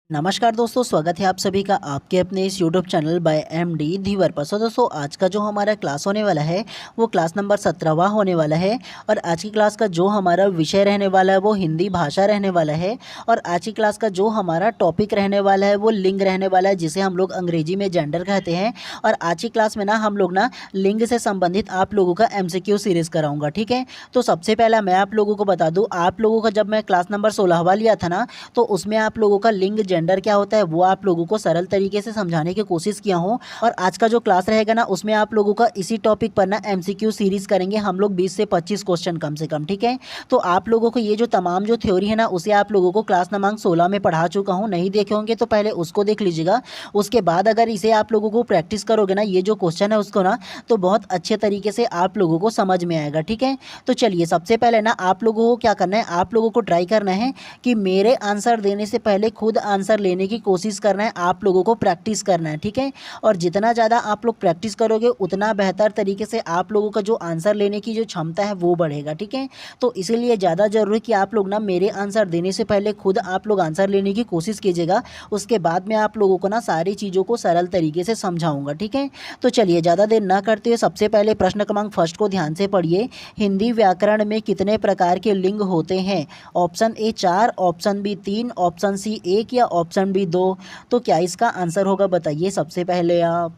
नमस्कार दोस्तों, स्वागत है आप सभी का आपके अपने इस यूट्यूब चैनल बाय एमडी धीवर पर। दोस्तों आज का जो हमारा क्लास होने वाला है वो क्लास नंबर 17वां होने वाला है। और आज की क्लास का जो हमारा विषय रहने वाला है वो हिंदी भाषा रहने वाला है। और आज की क्लास का जो हमारा टॉपिक रहने वाला है वो लिंग रहने वाला है, जिसे हम लोग अंग्रेजी में जेंडर कहते हैं। और आज की क्लास में ना हम लोग ना लिंग से संबंधित आप लोगों का MCQ सीरीज़ कराऊँगा, ठीक है। तो सबसे पहला मैं आप लोगों को बता दूँ, आप लोगों का जब मैं क्लास नंबर 16वां लिया था ना, तो उसमें आप लोगों का लिंग जेंडर क्या होता है वो आप लोगों को सरल तरीके से समझाने की कोशिश किया हूँ। और आज का जो क्लास रहेगा ना उसमें आप लोगों का इसी टॉपिक पर ना MCQ सीरीज करेंगे हम लोग 20 से 25 क्वेश्चन कम से कम, ठीक है। तो आप लोगों को ये जो तमाम जो थ्योरी है ना उसे आप लोगों को क्लास नंबर 16 में पढ़ा चुका हूँ। नहीं देखे होंगे तो पहले उसको देख लीजिएगा। उसके बाद अगर इसे आप लोगों को प्रैक्टिस करोगे ना, ये जो क्वेश्चन है उसको ना, तो बहुत अच्छे तरीके से आप लोगों को समझ में आएगा, ठीक है। तो चलिए सबसे पहले ना आप लोगों को क्या करना है, आप लोगों को ट्राई करना है कि मेरे आंसर देने से पहले खुद आंसर लेने की कोशिश करना है, आप लोगों को प्रैक्टिस करना है, ठीक है। और जितना ज़्यादा आप लोग प्रैक्टिस करोगे उतना बेहतर तरीके से आप लोगों का जो आंसर लेने की जो क्षमता है वो बढ़ेगा, ठीक है। तो इसीलिए ज़्यादा ज़रूरी है कि आप लोग ना मेरे आंसर देने से पहले खुद आप लोग आंसर लेने की कोशिश कीजिएगा। उसके बाद में आप लोगों को ना सारी चीज़ों को सरल तरीके से समझाऊंगा, ठीक है। तो चलिए ज़्यादा देर ना करते हुए सबसे पहले प्रश्न क्रमांक फर्स्ट को ध्यान से पढ़िए। हिंदी व्याकरण में कितने प्रकार के लिंग होते हैं? Option A 4, option B 3, option C 1 या ऑप्शन बी 2। तो क्या इसका आंसर होगा बताइए सबसे पहले आप।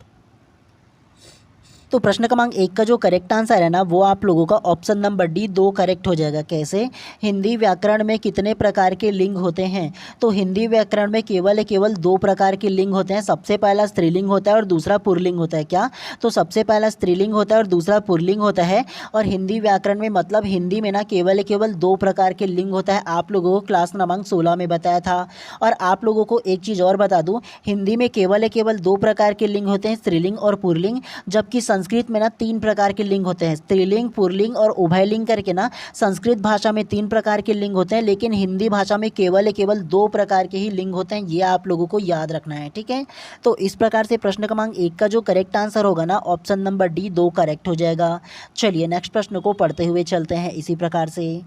तो प्रश्न क्रमांक 1 का जो करेक्ट आंसर है ना वो आप लोगों का ऑप्शन नंबर डी 2 करेक्ट हो जाएगा। कैसे? हिंदी व्याकरण में कितने प्रकार के लिंग होते हैं? तो हिंदी व्याकरण में केवल 2 प्रकार के लिंग होते हैं। सबसे पहला स्त्रीलिंग होता है और दूसरा पुल्लिंग होता है। क्या? तो सबसे पहला स्त्रीलिंग होता है और दूसरा पुल्लिंग होता है। और हिंदी व्याकरण में मतलब हिंदी में ना केवल 2 प्रकार के लिंग होता है। आप लोगों को क्लास क्रमांक 16 में बताया था। और आप लोगों को एक चीज़ और बता दूँ, हिंदी में केवल 2 प्रकार के लिंग होते हैं, स्त्रीलिंग और पुल्लिंग। जबकि संस्कृत में ना 3 प्रकार के लिंग होते हैं, स्त्रीलिंग, पुल्लिंग और उभयलिंग करके ना। संस्कृत भाषा में 3 प्रकार के लिंग होते हैं, लेकिन हिंदी भाषा में केवल 2 प्रकार के ही लिंग होते हैं। ये आप लोगों को याद रखना है, ठीक है। तो इस प्रकार से प्रश्न क्रमांक 1 का जो करेक्ट आंसर होगा ना ऑप्शन नंबर डी 2 करेक्ट हो जाएगा। चलिए नेक्स्ट प्रश्न को पढ़ते हुए चलते हैं इसी प्रकार से।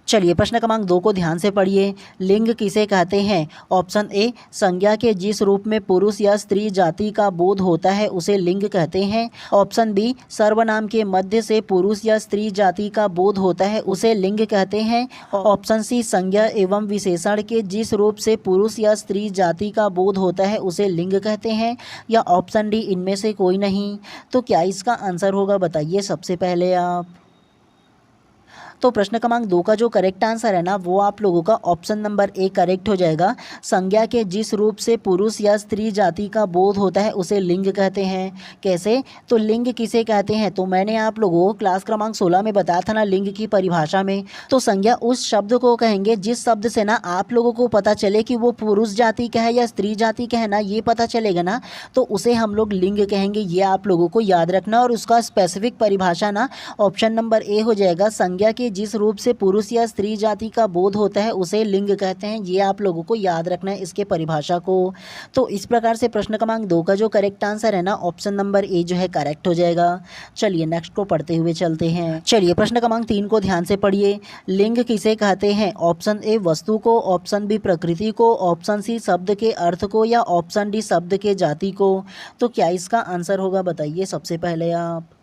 चलिए प्रश्न क्रमांक 2 को ध्यान से पढ़िए। लिंग किसे कहते हैं? ऑप्शन ए संज्ञा के जिस रूप में पुरुष या स्त्री जाति का बोध होता है उसे लिंग कहते हैं। ऑप्शन बी सर्वनाम के मध्य से पुरुष या स्त्री जाति का बोध होता है उसे लिंग कहते हैं। ऑप्शन सी संज्ञा एवं विशेषण के जिस रूप से पुरुष या स्त्री जाति का बोध होता है उसे लिंग कहते हैं। या ऑप्शन डी इनमें से कोई नहीं। तो क्या इसका आंसर होगा बताइए सबसे पहले आप। तो प्रश्न क्रमांक 2 का जो करेक्ट आंसर है ना वो आप लोगों का ऑप्शन नंबर ए करेक्ट हो जाएगा। संज्ञा के जिस रूप से पुरुष या स्त्री जाति का बोध होता है उसे लिंग कहते हैं। कैसे? तो लिंग किसे कहते हैं, तो मैंने आप लोगों को क्लास क्रमांक 16 में बताया था ना लिंग की परिभाषा में। तो संज्ञा उस शब्द को कहेंगे जिस शब्द से ना आप लोगों को पता चले कि वो पुरुष जाति का है या स्त्री जाति का है ना, ये पता चलेगा ना, तो उसे हम लोग लिंग कहेंगे। ये आप लोगों को याद रखना। और उसका स्पेसिफिक परिभाषा ना ऑप्शन नंबर ए हो जाएगा। संज्ञा के जिस रूप से पुरुष या स्त्री जाति का बोध होता है उसे लिंग कहते हैं। ये आप लोगों को याद रखना है इसके परिभाषा को। तो इस प्रकार से प्रश्न क्रमांक 2 का जो करेक्ट आंसर है ना ऑप्शन नंबर ए जो है करेक्ट हो जाएगा। चलिए नेक्स्ट को पढ़ते हुए चलते हैं। चलिए प्रश्न क्रमांक 3 को ध्यान से पढ़िए। लिंग किसे कहते हैं? ऑप्शन ए वस्तु को, ऑप्शन बी प्रकृति को, ऑप्शन सी शब्द के अर्थ को या ऑप्शन डी शब्द के जाति को। तो क्या इसका आंसर होगा बताइए सबसे पहले आप।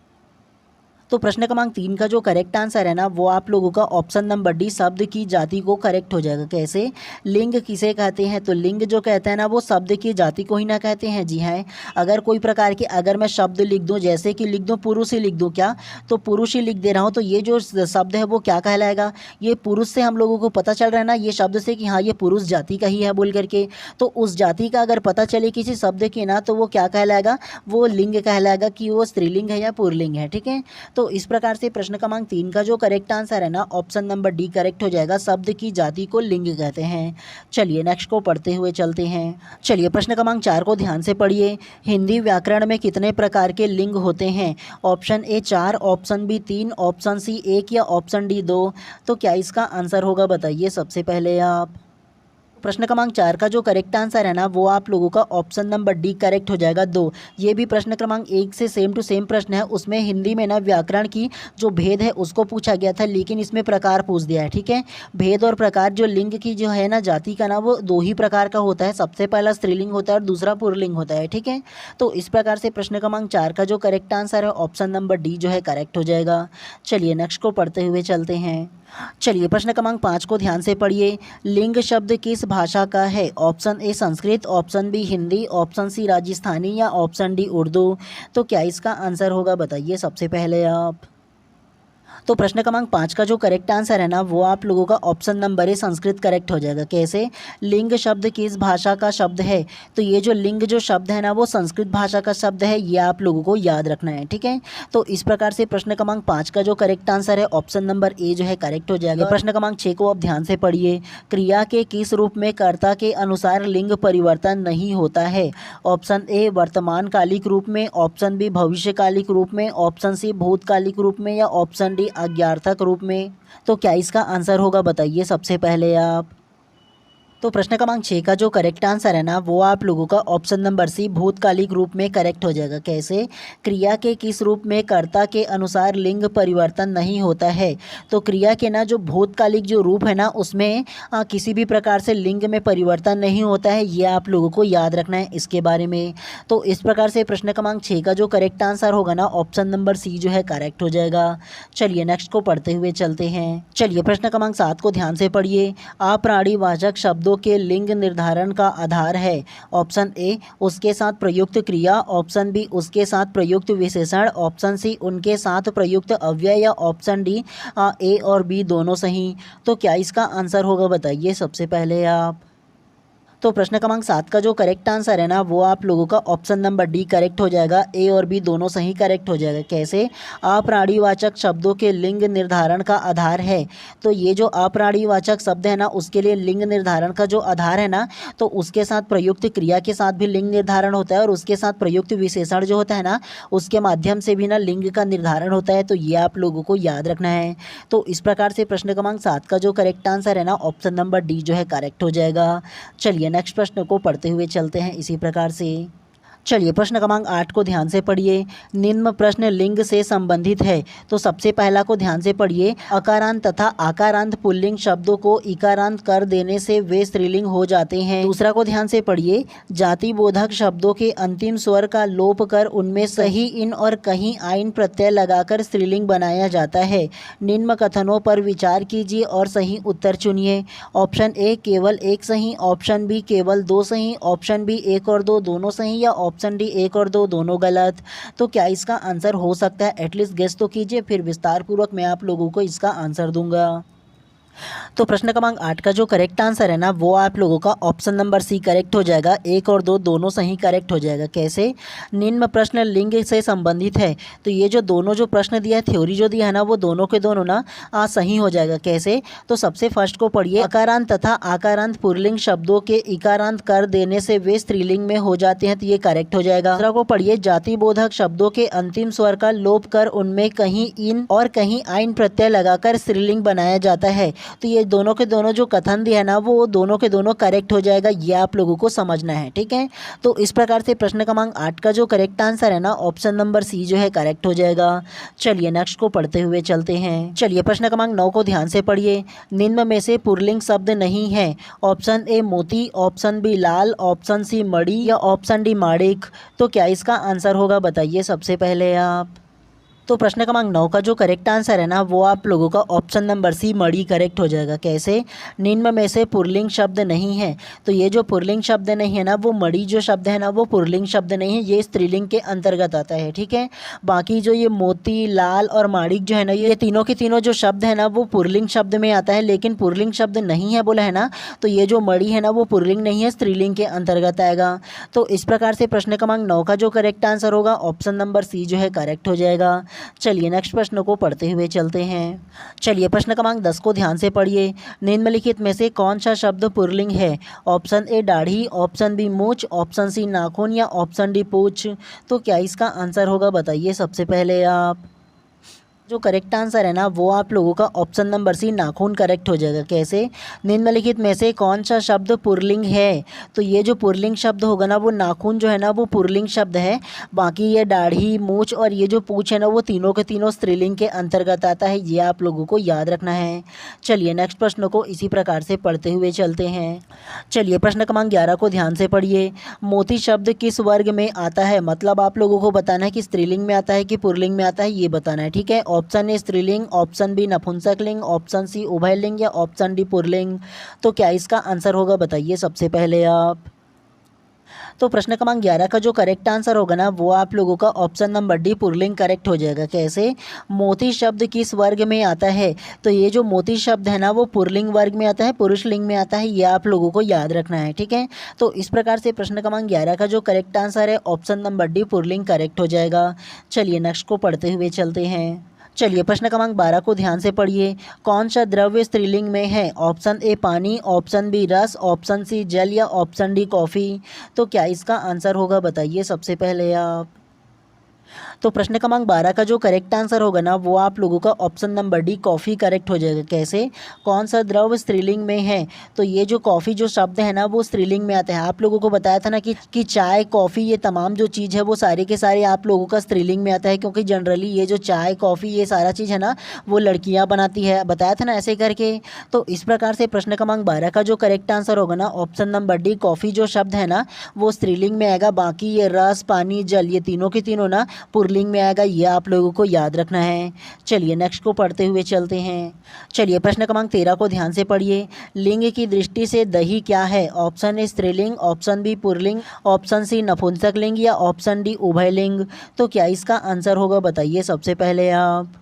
तो प्रश्न क्रमांक 3 का जो करेक्ट आंसर है ना वो आप लोगों का ऑप्शन नंबर डी शब्द की जाति को करेक्ट हो जाएगा। कैसे? लिंग किसे कहते हैं? तो लिंग जो कहते हैं ना वो शब्द की जाति को ही ना कहते हैं। जी हाँ, अगर कोई प्रकार के अगर मैं शब्द लिख दूं, जैसे कि लिख दूं पुरुष ही लिख दूं, क्या तो पुरुष ही लिख दे रहा हूं, तो ये जो शब्द है वो क्या कहलाएगा? ये पुरुष से हम लोगों को पता चल रहा है ना ये शब्द से कि हाँ ये पुरुष जाति का ही है बोल करके। तो उस जाति का अगर पता चले किसी शब्द के ना, तो वो क्या कहलाएगा? वो लिंग कहलाएगा कि वो स्त्रीलिंग है या पुल्लिंग है, ठीक है। तो इस प्रकार से प्रश्न क्रमांक 3 का जो करेक्ट आंसर है ना ऑप्शन नंबर डी करेक्ट हो जाएगा। शब्द की जाति को लिंग कहते हैं। चलिए नेक्स्ट को पढ़ते हुए चलते हैं। चलिए प्रश्न क्रमांक 4 को ध्यान से पढ़िए। हिंदी व्याकरण में कितने प्रकार के लिंग होते हैं? Option A 4, option B 3, option C 1 या ऑप्शन डी 2। तो क्या इसका आंसर होगा बताइए सबसे पहले आप। प्रश्न क्रमांक 4 का जो करेक्ट आंसर है ना वो आप लोगों का ऑप्शन नंबर डी करेक्ट हो जाएगा 2। ये भी प्रश्न क्रमांक 1 से सेम टू सेम प्रश्न है। उसमें हिंदी में ना व्याकरण की जो भेद है उसको पूछा गया था, लेकिन इसमें प्रकार पूछ दिया है। ठीक है, भेद और प्रकार जो लिंग की जो है ना जाति का ना वो 2 ही प्रकार का होता है। सबसे पहला स्त्रीलिंग होता है और दूसरा पुल्लिंग होता है। ठीक है, तो इस प्रकार से प्रश्न क्रमांक 4 का जो करेक्ट आंसर है ऑप्शन नंबर डी जो है करेक्ट हो जाएगा। चलिए नेक्स्ट को पढ़ते हुए चलते हैं। चलिए प्रश्न क्रमांक 5 को ध्यान से पढ़िए। लिंग शब्द किस भाषा का है? Option A Sanskrit, option B Hindi, option C Rajasthani या ऑप्शन डी उर्दू। तो क्या इसका आंसर होगा बताइए सबसे पहले आप। तो प्रश्न क्रमांक 5 का जो करेक्ट आंसर है ना वो आप लोगों का option number A Sanskrit correct हो जाएगा। कैसे? लिंग शब्द किस भाषा का शब्द है? तो ये जो लिंग जो शब्द है ना वो संस्कृत भाषा का शब्द है, ये आप लोगों को याद रखना है। ठीक है, तो इस प्रकार से प्रश्न क्रमांक 5 का जो करेक्ट आंसर है ऑप्शन नंबर ए जो है करेक्ट हो जाएगा। प्रश्न क्रमांक 6 को आप ध्यान से पढ़िए। क्रिया के किस रूप में कर्ता के अनुसार लिंग परिवर्तन नहीं होता है? ऑप्शन ए वर्तमान कालिक रूप में, ऑप्शन बी भविष्यकालिक रूप में, ऑप्शन सी भूतकालिक रूप में या ऑप्शन डी अज्ञार्थक रूप में। तो क्या इसका आंसर होगा बताइए सबसे पहले आप। तो प्रश्न क्रमांक 6 का जो करेक्ट आंसर है ना वो आप लोगों का ऑप्शन नंबर सी भूतकालिक रूप में करेक्ट हो जाएगा। कैसे? क्रिया के किस रूप में कर्ता के अनुसार लिंग परिवर्तन नहीं होता है? तो क्रिया के ना जो भूतकालिक जो रूप है ना उसमें किसी भी प्रकार से लिंग में परिवर्तन नहीं होता है, ये आप लोगों को याद रखना है इसके बारे में। तो इस प्रकार से प्रश्न क्रमांक 6 का जो करेक्ट आंसर होगा ना ऑप्शन नंबर सी जो है करेक्ट हो जाएगा। चलिए नेक्स्ट को पढ़ते हुए चलते हैं। चलिए प्रश्न क्रमांक 7 को ध्यान से पढ़िए। अप्राणीवाचक शब्दों के लिंग निर्धारण का आधार है? ऑप्शन ए उसके साथ प्रयुक्त क्रिया, ऑप्शन बी उसके साथ प्रयुक्त विशेषण, ऑप्शन सी उनके साथ प्रयुक्त अव्यय या ऑप्शन डी ए और बी दोनों सही। तो क्या इसका आंसर होगा बताइए सबसे पहले आप। तो प्रश्न क्रमांक 7 का जो करेक्ट आंसर है ना वो आप लोगों का ऑप्शन नंबर डी करेक्ट हो जाएगा। ए और बी दोनों सही करेक्ट हो जाएगा। कैसे? अप्राणीवाचक शब्दों के लिंग निर्धारण का आधार है। तो ये जो अप्राणीवाचक शब्द है ना उसके लिए लिंग निर्धारण का जो आधार है ना तो उसके साथ प्रयुक्त क्रिया के साथ भी लिंग निर्धारण होता है और उसके साथ प्रयुक्त विशेषण जो होता है ना उसके माध्यम से भी ना लिंग का निर्धारण होता है। तो ये आप लोगों को याद रखना है। तो इस प्रकार से प्रश्न क्रमांक 7 का जो करेक्ट आंसर है ना ऑप्शन नंबर डी जो है करेक्ट हो जाएगा। चलिए नेक्स्ट प्रश्न को पढ़ते हुए चलते हैं इसी प्रकार से। चलिए प्रश्न क्रमांक 8 को ध्यान से पढ़िए। निम्न प्रश्न लिंग से संबंधित है। तो सबसे पहला को ध्यान से पढ़िए। अकारांत तथा आकारांत पुल्लिंग शब्दों को इकारांत कर देने से वे स्त्रीलिंग हो जाते हैं। दूसरा को ध्यान से पढ़िए। जाति बोधक शब्दों के अंतिम स्वर का लोप कर उनमें सही इन और कहीं आइन प्रत्यय लगाकर स्त्रीलिंग बनाया जाता है। निम्न कथनों पर विचार कीजिए और सही उत्तर चुनिए। ऑप्शन ए केवल एक सही, ऑप्शन बी केवल 2 सही, ऑप्शन बी 1 और 2 दोनों सही या ऑप्शन डी 1 और 2 दोनों गलत। तो क्या इसका आंसर हो सकता है? एटलीस्ट गेस तो कीजिए, फिर विस्तार पूर्वक मैं आप लोगों को इसका आंसर दूंगा। तो प्रश्न क्रमांक 8 का जो करेक्ट आंसर है ना वो आप लोगों का ऑप्शन नंबर सी करेक्ट हो जाएगा। 1 और 2 दोनों सही करेक्ट हो जाएगा। कैसे? निम्न प्रश्न लिंग से संबंधित है। तो ये जो दोनों जो प्रश्न दिया है, थ्योरी जो दिया है ना वो दोनों के दोनों ना सही हो जाएगा। कैसे? तो सबसे फर्स्ट को पढ़िए। अकारांत तथा आकारांत पुल्लिंग शब्दों के इकारांत कर देने से वे स्त्रीलिंग में हो जाते हैं, तो ये करेक्ट हो जाएगा। दूसरा को पढ़िए। जाति बोधक शब्दों के अंतिम स्वर का लोप कर उनमें कहीं इन और कहीं आइन प्रत्यय लगाकर स्त्रीलिंग बनाया जाता है। तो ये दोनों के दोनों जो कथन दिया है ना वो दोनों के दोनों करेक्ट हो जाएगा। ये आप लोगों को समझना है। ठीक है, तो इस प्रकार से प्रश्न क्रमांक 8 का जो करेक्ट आंसर है ना ऑप्शन नंबर सी जो है करेक्ट हो जाएगा। चलिए नेक्स्ट को पढ़ते हुए चलते हैं। चलिए प्रश्न क्रमांक 9 को ध्यान से पढ़िए। निम्न में से पुल्लिंग शब्द नहीं है। ऑप्शन ए मोती, ऑप्शन बी लाल, ऑप्शन सी मणि या ऑप्शन डी माणिक। तो क्या इसका आंसर होगा बताइए सबसे पहले आप। तो प्रश्न क्रमांक 9 का जो करेक्ट आंसर है ना वो आप लोगों का ऑप्शन नंबर सी मणि करेक्ट हो जाएगा। कैसे? निम्न में से पुल्लिंग शब्द नहीं है। तो ये जो पुल्लिंग शब्द नहीं है ना वो मणि जो शब्द है ना वो पुल्लिंग शब्द नहीं है, ये स्त्रीलिंग के अंतर्गत आता है। ठीक है, बाकी जो ये मोती, लाल और माणिक जो है ना ये तीनों के तीनों जो शब्द है ना वो पुल्लिंग शब्द में आता है, लेकिन पुल्लिंग शब्द नहीं है बोला है ना, तो ये जो मणि है ना वो पुल्लिंग नहीं है, स्त्रीलिंग के अंतर्गत आएगा। तो इस प्रकार से प्रश्न क्रमांक 9 का जो करेक्ट आंसर होगा ऑप्शन नंबर सी जो है करेक्ट हो जाएगा। चलिए नेक्स्ट प्रश्न को पढ़ते हुए चलते हैं। चलिए प्रश्न क्रमांक 10 को ध्यान से पढ़िए। निम्नलिखित में से कौन सा शब्द पुल्लिंग है? ऑप्शन ए दाढ़ी, ऑप्शन बी मूंछ, ऑप्शन सी नाखून या ऑप्शन डी पूंछ। तो क्या इसका आंसर होगा बताइए सबसे पहले आप। जो करेक्ट आंसर है ना वो आप लोगों का ऑप्शन नंबर सी नाखून करेक्ट हो जाएगा। कैसे? निम्नलिखित में से कौन सा शब्द पुल्लिंग है? तो ये जो पुल्लिंग शब्द होगा ना वो नाखून जो है ना वो पुल्लिंग शब्द है। बाकी ये दाढ़ी, मूछ और ये जो पूँछ है ना वो तीनों के तीनों स्त्रीलिंग के अंतर्गत आता है। ये आप लोगों को याद रखना है। चलिए नेक्स्ट प्रश्न को इसी प्रकार से पढ़ते हुए चलते हैं। चलिए प्रश्न क्रमांक 11 को ध्यान से पढ़िए। मोती शब्द किस वर्ग में आता है? मतलब आप लोगों को बताना है कि स्त्रीलिंग में आता है कि पुल्लिंग में आता है, ये बताना है। ठीक है, ऑप्शन ए स्त्रीलिंग, ऑप्शन बी नपुंसकलिंग, ऑप्शन सी उभयलिंग या ऑप्शन डी पुल्लिंग। तो क्या इसका आंसर होगा बताइए सबसे पहले आप। तो प्रश्न क्रमांक 11 का जो करेक्ट आंसर होगा ना वो आप लोगों का option number D pulling correct हो जाएगा। कैसे? मोती शब्द किस वर्ग में आता है? तो ये जो मोती शब्द है ना वो पुल्लिंग वर्ग में आता है, पुरुष लिंग में आता है। ये आप लोगों को याद रखना है। ठीक है, तो इस प्रकार से प्रश्न क्रमांक 11 का जो करेक्ट आंसर है option number D pulling correct हो जाएगा। चलिए नेक्स्ट को पढ़ते हुए चलते हैं। चलिए प्रश्न क्रमांक 12 को ध्यान से पढ़िए। कौन सा द्रव्य स्त्रीलिंग में है? ऑप्शन ए पानी, ऑप्शन बी रस, ऑप्शन सी जल या ऑप्शन डी कॉफ़ी। तो क्या इसका आंसर होगा बताइए सबसे पहले आप। तो प्रश्न क्रमांक 12 का जो करेक्ट आंसर होगा ना वो आप लोगों का option number D coffee correct हो जाएगा। कैसे? कौन सा द्रव्य स्त्रीलिंग में है? तो ये जो कॉफ़ी जो शब्द है ना वो स्त्रीलिंग में आता है। आप लोगों को बताया था ना कि चाय, कॉफ़ी, ये तमाम जो चीज़ है वो सारे के सारे आप लोगों का स्त्रीलिंग में आता है, क्योंकि जनरली ये जो चाय, कॉफ़ी, ये सारा चीज़ है ना वो लड़कियाँ बनाती है। बताया था ना ऐसे करके। तो इस प्रकार से प्रश्न क्रमांक 12 का जो करेक्ट आंसर होगा ना ऑप्शन नंबर डी कॉफ़ी जो शब्द है ना वो स्त्रीलिंग में आएगा। बाकी ये रस, पानी, जल, ये तीनों के तीनों ना पुल्लिंग में आएगा। ये आप लोगों को याद रखना है। चलिए नेक्स्ट को पढ़ते हुए चलते हैं। चलिए प्रश्न क्रमांक 13 को ध्यान से पढ़िए। लिंग की दृष्टि से दही क्या है? ऑप्शन ए स्त्रीलिंग, ऑप्शन बी पुल्लिंग, ऑप्शन सी नपुंसकलिंग या ऑप्शन डी उभयलिंग। तो क्या इसका आंसर होगा बताइए सबसे पहले आप।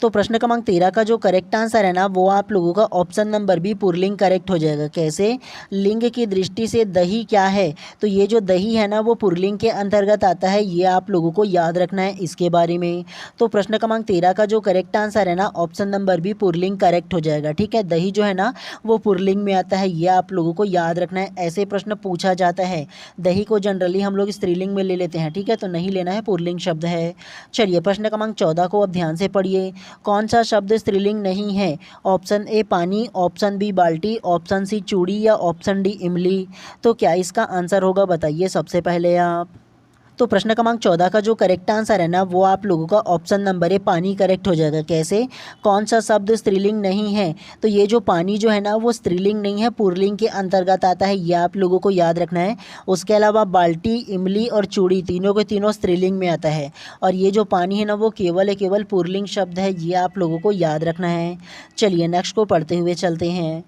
तो प्रश्न क्रमांक 13 का जो करेक्ट आंसर है ना वो आप लोगों का ऑप्शन नंबर बी पुल्लिंग करेक्ट हो जाएगा। कैसे? लिंग की दृष्टि से दही क्या है? तो ये जो दही है ना वो पुल्लिंग के अंतर्गत आता है। ये आप लोगों को याद रखना है इसके बारे में। तो प्रश्न क्रमांक 13 का जो करेक्ट आंसर है ना ऑप्शन नंबर बी पुल्लिंग करेक्ट हो जाएगा। ठीक है, दही जो है ना वो पुल्लिंग में आता है। ये आप लोगों को याद रखना है। ऐसे प्रश्न पूछा जाता है। दही को जनरली हम लोग स्त्रीलिंग में ले लेते हैं। ठीक है, तो नहीं लेना है, पुल्लिंग शब्द है। चलिए प्रश्न क्रमांक 14 को अब ध्यान से पढ़िए। कौन सा शब्द स्त्रीलिंग नहीं है? ऑप्शन ए पानी, ऑप्शन बी बाल्टी, ऑप्शन सी चूड़ी या ऑप्शन डी इमली। तो क्या इसका आंसर होगा बताइए सबसे पहले आप। तो प्रश्न क्रमांक 14 का जो करेक्ट आंसर है ना वो आप लोगों का ऑप्शन नंबर ए पानी करेक्ट हो जाएगा। कैसे? कौन सा शब्द स्त्रीलिंग नहीं है? तो ये जो पानी जो है ना वो स्त्रीलिंग नहीं है, पुल्लिंग के अंतर्गत आता है। ये आप लोगों को याद रखना है। उसके अलावा बाल्टी, इमली और चूड़ी तीनों के तीनों स्त्रीलिंग में आता है। और ये जो पानी है ना वो केवल पुल्लिंग शब्द है। ये आप लोगों को याद रखना है। चलिए नेक्स्ट को पढ़ते हुए चलते हैं।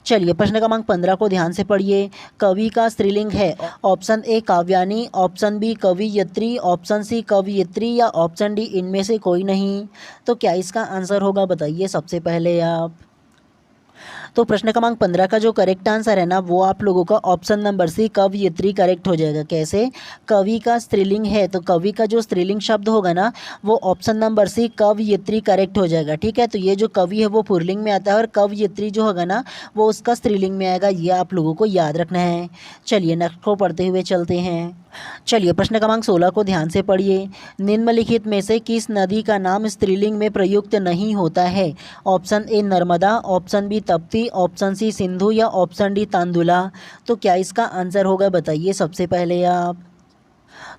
चलिए प्रश्न क्रमांक 15 को ध्यान से पढ़िए। कवि का स्त्रीलिंग है? ऑप्शन ए काव्यानी, ऑप्शन बी कवियत्री, ऑप्शन सी कवियत्री या ऑप्शन डी इनमें से कोई नहीं। तो क्या इसका आंसर होगा बताइए सबसे पहले आप। तो प्रश्न क्रमांक 15 का जो करेक्ट आंसर है ना वो आप लोगों का ऑप्शन नंबर सी कवयित्री करेक्ट हो जाएगा। कैसे? कवि का स्त्रीलिंग है तो कवि का जो स्त्रीलिंग शब्द होगा ना वो ऑप्शन नंबर सी कवयित्री करेक्ट हो जाएगा। ठीक है, तो ये जो कवि है वो पुल्लिंग में आता है और कवयित्री जो होगा ना वो उसका स्त्रीलिंग में आएगा। ये आप लोगों को याद रखना है। चलिए नेक्स्ट को पढ़ते हुए चलते हैं। चलिए प्रश्न क्रमांक 16 को ध्यान से पढ़िए। निम्नलिखित में से किस नदी का नाम स्त्रीलिंग में प्रयुक्त नहीं होता है? Option A Narmada, option B Tapti, option C Sindhu या ऑप्शन डी तांदुला। तो क्या इसका आंसर होगा बताइए सबसे पहले आप।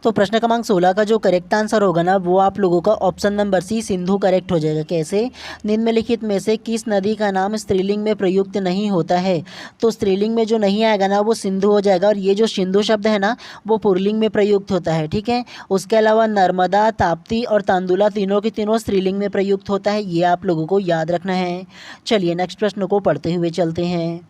तो प्रश्न क्रमांक 16 का जो करेक्ट आंसर होगा ना वो आप लोगों का option number C Sindhu correct हो जाएगा। कैसे? निम्नलिखित में से किस नदी का नाम स्त्रीलिंग में प्रयुक्त नहीं होता है? तो स्त्रीलिंग में जो नहीं आएगा ना वो सिंधु हो जाएगा। और ये जो सिंधु शब्द है ना वो पुल्लिंग में प्रयुक्त होता है। ठीक है, उसके अलावा नर्मदा, ताप्ती और तांदुला तीनों के तीनों स्त्रीलिंग में प्रयुक्त होता है। ये आप लोगों को याद रखना है। चलिए नेक्स्ट प्रश्न को पढ़ते हुए चलते हैं।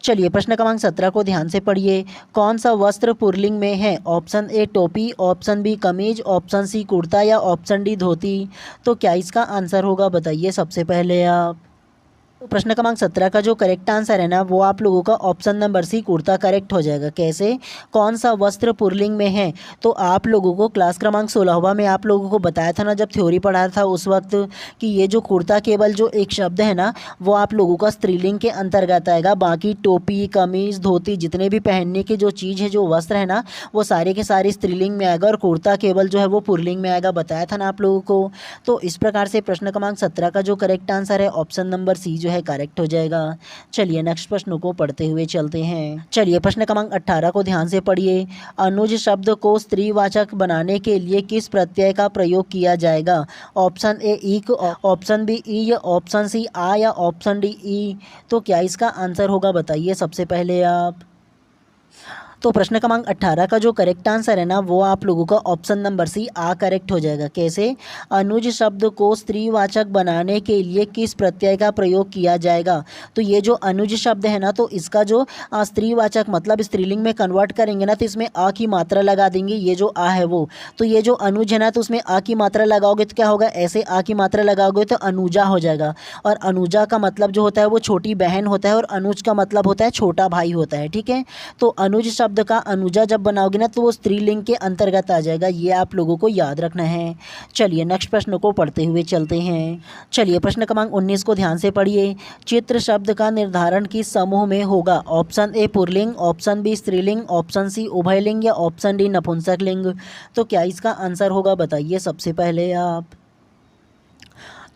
चलिए प्रश्न क्रमांक 17 को ध्यान से पढ़िए। कौन सा वस्त्र पुल्लिंग में है? ऑप्शन ए टोपी, ऑप्शन बी कमीज, ऑप्शन सी कुर्ता या ऑप्शन डी धोती। तो क्या इसका आंसर होगा बताइए सबसे पहले आप। तो प्रश्न क्रमांक 17 का जो करेक्ट आंसर है ना वो आप लोगों का option number C kurta correct हो जाएगा। कैसे, कौन सा वस्त्र पुल्लिंग में है? तो आप लोगों को क्लास क्रमांक 16वां में आप लोगों को बताया था ना जब थ्योरी पढ़ाया था उस वक्त कि ये जो कुर्ता केवल जो एक शब्द है ना वो आप लोगों का स्त्रीलिंग के अंतर्गत आएगा। बाकी टोपी, कमीज़, धोती जितने भी पहनने की जो चीज़ है, जो वस्त्र है ना वो सारे के सारे स्त्रीलिंग में आएगा और कुर्ता केवल जो है वो पुल्लिंग में आएगा, बताया था ना आप लोगों को। तो इस प्रकार से प्रश्न क्रमांक 17 का जो करेक्ट आंसर है ऑप्शन नंबर सी जो है करेक्ट हो जाएगा। चलिए नेक्स्ट प्रश्न को पढ़ते हुए चलते हैं। चलिए प्रश्न क्रमांक 18 को ध्यान से पढ़िए। अनुज शब्द को स्त्रीवाचक बनाने के लिए किस प्रत्यय का प्रयोग किया जाएगा? ऑप्शन ए इक, ऑप्शन बी ई, या ऑप्शन सी आ, या ऑप्शन डी ई। तो क्या इसका आंसर होगा बताइए सबसे पहले आप। तो प्रश्न क्रमांक 18 का जो करेक्ट आंसर है ना वो आप लोगों का ऑप्शन नंबर सी आ करेक्ट हो जाएगा। कैसे, अनुज शब्द को स्त्रीवाचक बनाने के लिए किस प्रत्यय का प्रयोग किया जाएगा? तो ये जो अनुज शब्द है ना तो इसका जो स्त्रीवाचक मतलब स्त्रीलिंग में कन्वर्ट करेंगे ना तो इसमें आ की मात्रा लगा देंगे, ये जो आ है वो। तो ये जो अनुज है ना तो उसमें आ की मात्रा लगाओगे तो क्या होगा, ऐसे आ की मात्रा लगाओगे तो अनुजा हो जाएगा। और अनुजा का मतलब जो होता है वो छोटी बहन होता है और अनुज का मतलब होता है छोटा भाई होता है। ठीक है, तो अनुज शब्द का अनुजा जब बनाओगे ना तो वो स्त्रीलिंग के अंतर्गत आ जाएगा, ये आप लोगों को याद रखना है। चलिए नेक्स्ट प्रश्न को पढ़ते हुए चलते हैं। चलिए प्रश्न क्रमांक 19 को ध्यान से पढ़िए। चित्र शब्द का निर्धारण किस समूह में होगा? ऑप्शन ए पुल्लिंग, ऑप्शन बी स्त्रीलिंग, ऑप्शन सी उभयलिंग, या ऑप्शन डी नपुंसकलिंग। तो क्या इसका आंसर होगा बताइए सबसे पहले आप।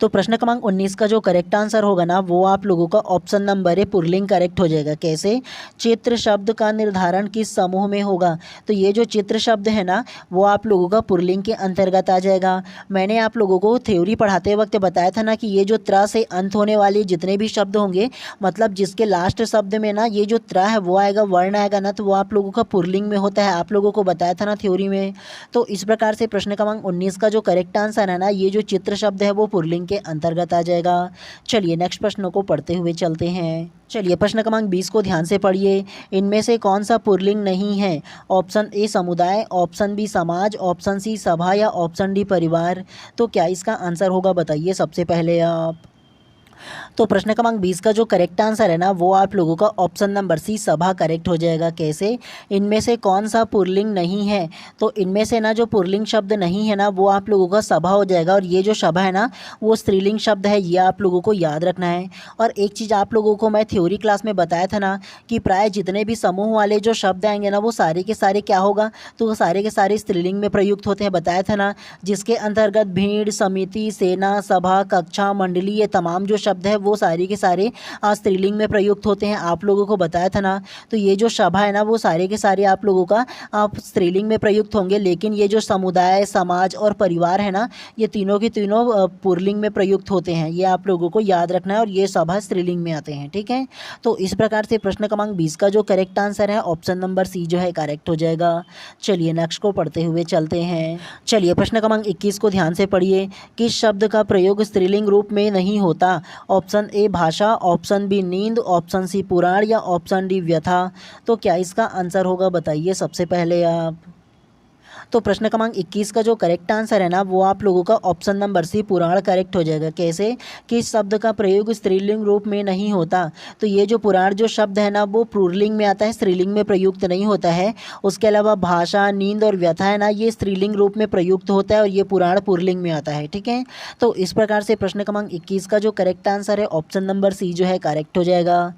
तो प्रश्न क्रमांक 19 का जो करेक्ट आंसर होगा ना वो आप लोगों का option number A pulling correct हो जाएगा। कैसे, चित्र शब्द का निर्धारण किस समूह में होगा? तो ये जो चित्र शब्द है ना वो आप लोगों का पुल्लिंग के अंतर्गत आ जाएगा। मैंने आप लोगों को थ्योरी पढ़ाते वक्त बताया था ना कि ये जो त्रा से अंत होने वाले जितने भी शब्द होंगे, मतलब जिसके लास्ट शब्द में ना ये जो त्रा है वो आएगा, वर्ण आएगा ना, तो वो आप लोगों का पुल्लिंग में होता है, आप लोगों को बताया था ना थ्योरी में। तो इस प्रकार से प्रश्न क्रमांक 19 का जो करेक्ट आंसर है ना ये जो चित्र शब्द है वो पुल्लिंग के अंतर्गत आ जाएगा। चलिए नेक्स्ट प्रश्न को पढ़ते हुए चलते हैं। चलिए प्रश्न क्रमांक 20 को ध्यान से पढ़िए। इनमें से कौन सा पुल्लिंग नहीं है? ऑप्शन ए समुदाय, ऑप्शन बी समाज, ऑप्शन सी सभा, या ऑप्शन डी परिवार। तो क्या इसका आंसर होगा बताइए सबसे पहले आप। तो प्रश्न क्रमांक 20 का जो करेक्ट आंसर है ना वो आप लोगों का ऑप्शन नंबर सी सभा करेक्ट हो जाएगा। कैसे, इनमें से कौन सा पुल्लिंग नहीं है? तो इनमें से ना जो पुल्लिंग शब्द नहीं है ना वो आप लोगों का सभा हो जाएगा, और ये जो सभा है ना वो स्त्रीलिंग शब्द है, ये आप लोगों को याद रखना है। और एक चीज़ आप लोगों को मैं थ्योरी क्लास में बताया था ना कि प्राय जितने भी समूह वाले जो शब्द आएंगे ना वो सारे के सारे क्या होगा, तो वो सारे के सारे स्त्रीलिंग में प्रयुक्त होते हैं, बताया था ना। जिसके अंतर्गत भीड़, समिति, सेना, सभा, कक्षा, मंडली, ये तमाम जो शब्द है वो सारे के सारे स्त्रीलिंग में प्रयुक्त होते हैं, आप लोगों को बताया था ना। तो ये जो सभा है ना वो सारे के सारे आप लोगों का स्त्रीलिंग में प्रयुक्त होंगे, लेकिन ये जो समुदाय, समाज और परिवार है ना ये तीनों के तीनों पुल्लिंग में प्रयुक्त होते हैं, ये आप लोगों को याद रखना है, और ये सभा स्त्रीलिंग में आते हैं। ठीक है, तो इस प्रकार से प्रश्न क्रमांक 20 का जो करेक्ट आंसर है ऑप्शन नंबर सी जो है करेक्ट हो जाएगा। चलिए नेक्स्ट को पढ़ते हुए चलते हैं। चलिए प्रश्न क्रमांक 21 को ध्यान से पढ़िए। किस शब्द का प्रयोग स्त्रीलिंग रूप में नहीं होता? ऑप्शन ए भाषा, ऑप्शन बी नींद, ऑप्शन सी पुराण, या ऑप्शन डी व्यथा। तो क्या इसका आंसर होगा बताइए सबसे पहले आप। तो प्रश्न क्रमांक 21 का जो करेक्ट आंसर है ना वो आप लोगों का ऑप्शन नंबर सी पुराण करेक्ट हो जाएगा। कैसे, किस शब्द का प्रयोग स्त्रीलिंग रूप में नहीं होता? तो ये जो पुराण जो शब्द है ना वो पुल्लिंग में आता है, स्त्रीलिंग में प्रयुक्त नहीं होता है। उसके अलावा भाषा, नींद और व्यथा है ना ये स्त्रीलिंग रूप में प्रयुक्त होता है, और ये पुराण पुल्लिंग में आता है। ठीक है, तो इस प्रकार से प्रश्न क्रमांक 21 का जो करेक्ट आंसर है ऑप्शन नंबर सी जो है करेक्ट हो जाएगा।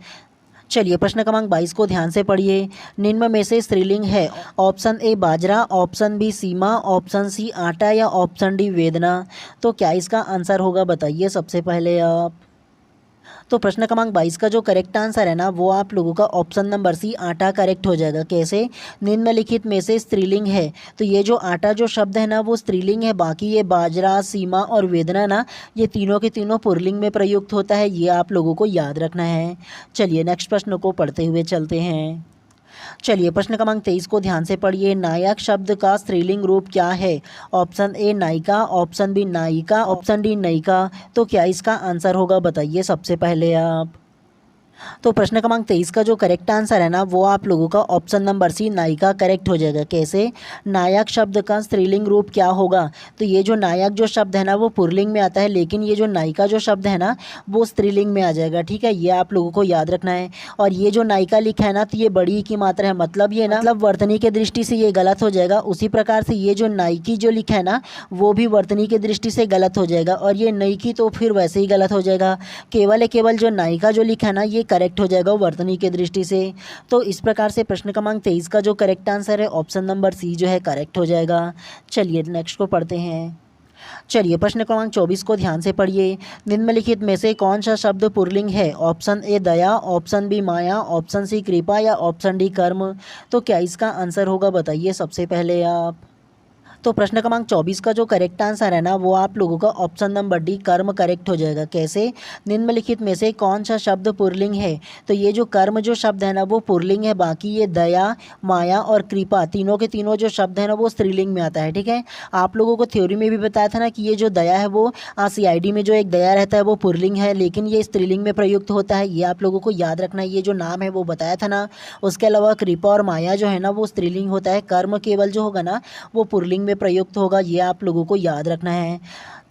चलिए प्रश्न क्रमांक 22 को ध्यान से पढ़िए। निम्न में से स्त्रीलिंग है? ऑप्शन ए बाजरा, ऑप्शन बी सीमा, ऑप्शन सी आटा, या ऑप्शन डी वेदना। तो क्या इसका आंसर होगा बताइए सबसे पहले आप। तो प्रश्न क्रमांक 22 का जो करेक्ट आंसर है ना वो आप लोगों का ऑप्शन नंबर सी आटा करेक्ट हो जाएगा। कैसे, निम्नलिखित में से स्त्रीलिंग है? तो ये जो आटा जो शब्द है ना वो स्त्रीलिंग है, बाकी ये बाजरा, सीमा और वेदना ना ये तीनों के तीनों पुल्लिंग में प्रयुक्त होता है, ये आप लोगों को याद रखना है। चलिए नेक्स्ट प्रश्न को पढ़ते हुए चलते हैं। चलिए प्रश्न क्रमांक 23 को ध्यान से पढ़िए। नायक शब्द का स्त्रीलिंग रूप क्या है? ऑप्शन ए नायिका, ऑप्शन बी नायिका, ऑप्शन डी नयिका। तो क्या इसका आंसर होगा बताइए सबसे पहले आप। तो प्रश्न क्रमांक 23 का जो करेक्ट आंसर है ना वो आप लोगों का ऑप्शन नंबर सी नायिका करेक्ट हो जाएगा। कैसे? नायक शब्द का स्त्रीलिंग रूप क्या होगा? तो ये जो नायक जो शब्द है ना वो पुल्लिंग में आता है, लेकिन ये जो नायिका जो शब्द है ना वो स्त्रीलिंग में आ जाएगा। ठीक है, ये आप लोगों को याद रखना है। और ये जो नायिका लिखा है ना तो ये बड़ी की मात्रा है, मतलब ये ना मतलब वर्तनी के दृष्टि से ये गलत हो जाएगा। उसी प्रकार से ये जो नायिकी जो लिखा है ना वो भी वर्तनी के दृष्टि से गलत हो जाएगा, और ये नयिकी तो फिर वैसे ही गलत हो जाएगा। केवल जो नायिका जो लिखा है ना ये करेक्ट हो जाएगा वर्तनी के दृष्टि से। तो इस प्रकार से प्रश्न क्रमांक 23 का जो करेक्ट आंसर है ऑप्शन नंबर सी जो है करेक्ट हो जाएगा। चलिए नेक्स्ट को पढ़ते हैं। चलिए प्रश्न क्रमांक 24 को ध्यान से पढ़िए। निम्नलिखित में से कौन सा शब्द पुल्लिंग है? ऑप्शन ए दया, ऑप्शन बी माया, ऑप्शन सी कृपा या ऑप्शन डी कर्म। तो क्या इसका आंसर होगा बताइए सबसे पहले आप। तो प्रश्न क्रमांक 24 का जो करेक्ट आंसर है ना वो आप लोगों का ऑप्शन नंबर डी कर्म करेक्ट हो जाएगा। कैसे? निम्नलिखित में से कौन सा शब्द पुल्लिंग है? तो ये जो कर्म जो शब्द है ना वो पुल्लिंग है, बाकी ये दया, माया और कृपा तीनों के तीनों जो शब्द है ना वो स्त्रीलिंग में आता है। ठीक है, आप लोगों को थ्योरी में भी बताया था ना कि ये जो दया है वो CID में जो एक दया रहता है वो पुल्लिंग है, लेकिन ये स्त्रीलिंग में प्रयुक्त होता है। ये आप लोगों को याद रखना है, ये जो नाम है वो बताया था ना। उसके अलावा कृपा और माया जो है ना वो स्त्रीलिंग होता है, कर्म केवल जो होगा ना वो पुल्लिंग में प्रयुक्त होगा। ये आप लोगों को याद रखना है।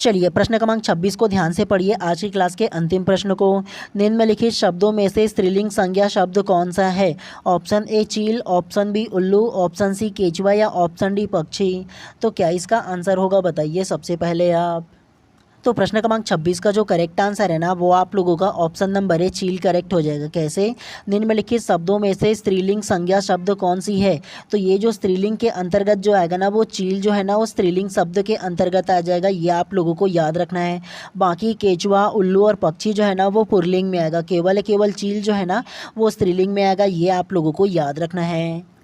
चलिए प्रश्न क्रमांक 26 को ध्यान से पढ़िए, आज की क्लास के अंतिम प्रश्न को। निम्नलिखित शब्दों में से स्त्रीलिंग संज्ञा शब्द कौन सा है? ऑप्शन ए चील, ऑप्शन बी उल्लू, ऑप्शन सी केचुआ या ऑप्शन डी पक्षी। तो क्या इसका आंसर होगा बताइए सबसे पहले आप। तो प्रश्न क्रमांक 26 का जो करेक्ट आंसर है ना वो आप लोगों का ऑप्शन नंबर ए चील करेक्ट हो जाएगा। कैसे? निम्नलिखित शब्दों में से स्त्रीलिंग संज्ञा शब्द कौन सी है? तो ये जो स्त्रीलिंग के अंतर्गत जो आएगा ना वो चील जो है ना वो स्त्रीलिंग शब्द के अंतर्गत आ जाएगा। ये आप लोगों को याद रखना है। बाकी केचुआ, उल्लू और पक्षी जो है ना वो पुल्लिंग में आएगा। केवल चील जो है ना वो स्त्रीलिंग में आएगा। ये आप लोगों को याद रखना है।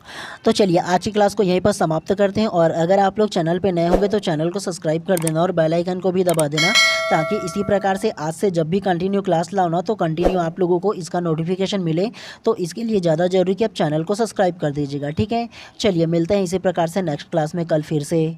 तो चलिए आज की क्लास को यहीं पर समाप्त करते हैं, और अगर आप लोग चैनल पे नए होंगे तो चैनल को सब्सक्राइब कर देना और बेल आइकन को भी दबा देना, ताकि इसी प्रकार से आज से जब भी कंटिन्यू क्लास लाओ ना तो कंटिन्यू आप लोगों को इसका नोटिफिकेशन मिले। तो इसके लिए ज़्यादा जरूरी कि आप चैनल को सब्सक्राइब कर दीजिएगा। ठीक है, चलिए मिलते हैं इसी प्रकार से नेक्स्ट क्लास में कल फिर से।